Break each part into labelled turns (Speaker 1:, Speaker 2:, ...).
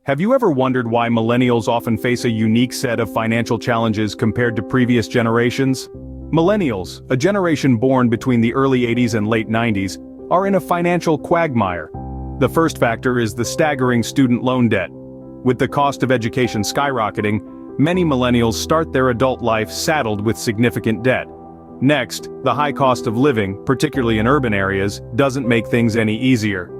Speaker 1: Have you ever wondered why millennials often face a unique set of financial challenges compared to previous generations? Millennials, a generation born between the early 80s and late 90s, are in a financial quagmire. The first factor is the staggering student loan debt. With the cost of education skyrocketing, many millennials start their adult life saddled with significant debt. Next, the high cost of living, particularly in urban areas, doesn't make things any easier.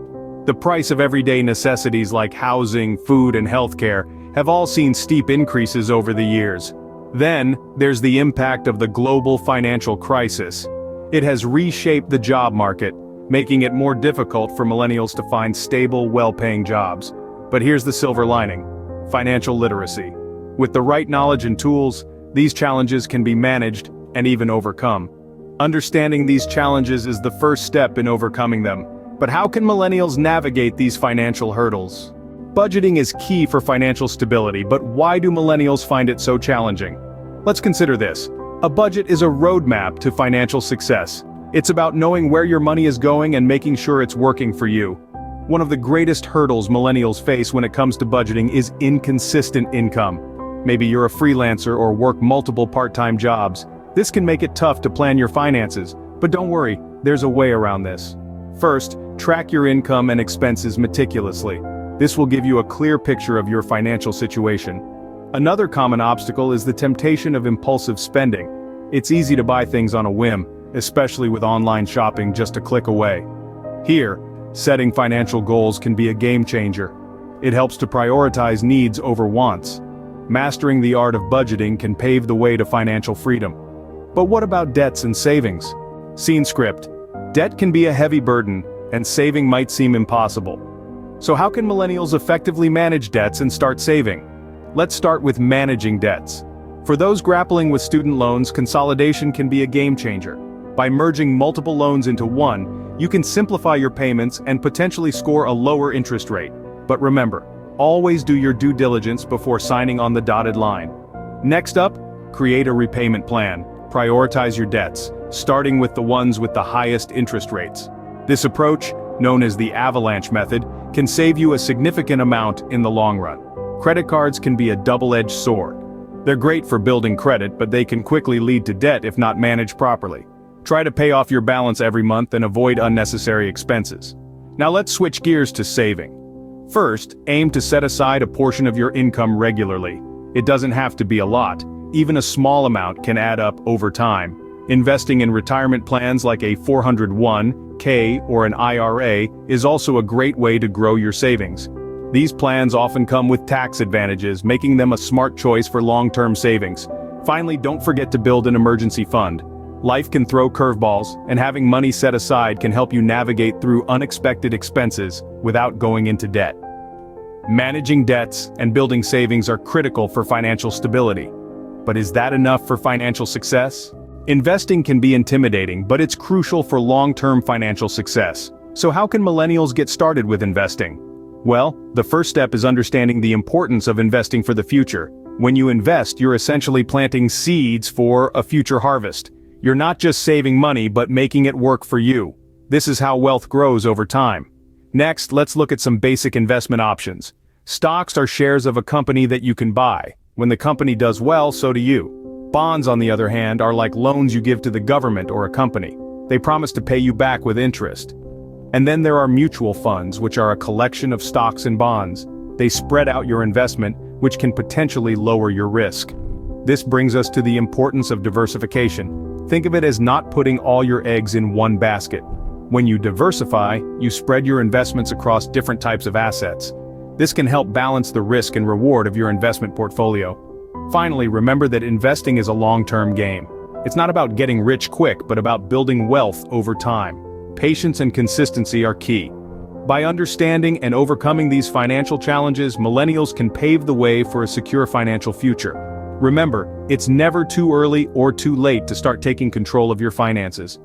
Speaker 1: The price of everyday necessities like housing, food, and healthcare have all seen steep increases over the years. Then, there's the impact of the global financial crisis. It has reshaped the job market, making it more difficult for millennials to find stable, well-paying jobs. But here's the silver lining: financial literacy. With the right knowledge and tools, these challenges can be managed and even overcome. Understanding these challenges is the first step in overcoming them. But how can millennials navigate these financial hurdles? Budgeting is key for financial stability, but why do millennials find it so challenging? Let's consider this. A budget is a roadmap to financial success. It's about knowing where your money is going and making sure it's working for you. One of the greatest hurdles millennials face when it comes to budgeting is inconsistent income. Maybe you're a freelancer or work multiple part-time jobs. This can make it tough to plan your finances, but don't worry, there's a way around this. First, track your income and expenses meticulously. This will give you a clear picture of your financial situation. Another common obstacle is the temptation of impulsive spending. It's easy to buy things on a whim, especially with online shopping just a click away. Here, setting financial goals can be a game changer. It helps to prioritize needs over wants. Mastering the art of budgeting can pave the way to financial freedom. But what about debts and savings? Scene script. Debt can be a heavy burden, and saving might seem impossible. So how can millennials effectively manage debts and start saving? Let's start with managing debts. For those grappling with student loans, consolidation can be a game changer. By merging multiple loans into one, you can simplify your payments and potentially score a lower interest rate. But remember, always do your due diligence before signing on the dotted line. Next up, create a repayment plan. Prioritize your debts, starting with the ones with the highest interest rates. This approach, known as the avalanche method, can save you a significant amount in the long run. Credit cards can be a double-edged sword. They're great for building credit, but they can quickly lead to debt if not managed properly. Try to pay off your balance every month and avoid unnecessary expenses. Now let's switch gears to saving. First, aim to set aside a portion of your income regularly. It doesn't have to be a lot. Even a small amount can add up over time. Investing in retirement plans like a 401(k) or an IRA is also a great way to grow your savings. These plans often come with tax advantages, making them a smart choice for long-term savings. Finally, don't forget to build an emergency fund. Life can throw curveballs, and having money set aside can help you navigate through unexpected expenses without going into debt. Managing debts and building savings are critical for financial stability. But is that enough for financial success? Investing can be intimidating, but it's crucial for long-term financial success. So how can millennials get started with investing? Well, the first step is understanding the importance of investing for the future. When you invest, you're essentially planting seeds for a future harvest. You're not just saving money, but making it work for you. This is how wealth grows over time. Next, let's look at some basic investment options. Stocks are shares of a company that you can buy. When the company does well, so do you. Bonds, on the other hand, are like loans you give to the government or a company. They promise to pay you back with interest. And then there are mutual funds, which are a collection of stocks and bonds. They spread out your investment, which can potentially lower your risk. This brings us to the importance of diversification. Think of it as not putting all your eggs in one basket. When you diversify, you spread your investments across different types of assets. This can help balance the risk and reward of your investment portfolio. Finally, remember that investing is a long-term game. It's not about getting rich quick, but about building wealth over time. Patience and consistency are key. By understanding and overcoming these financial challenges, millennials can pave the way for a secure financial future. Remember, it's never too early or too late to start taking control of your finances.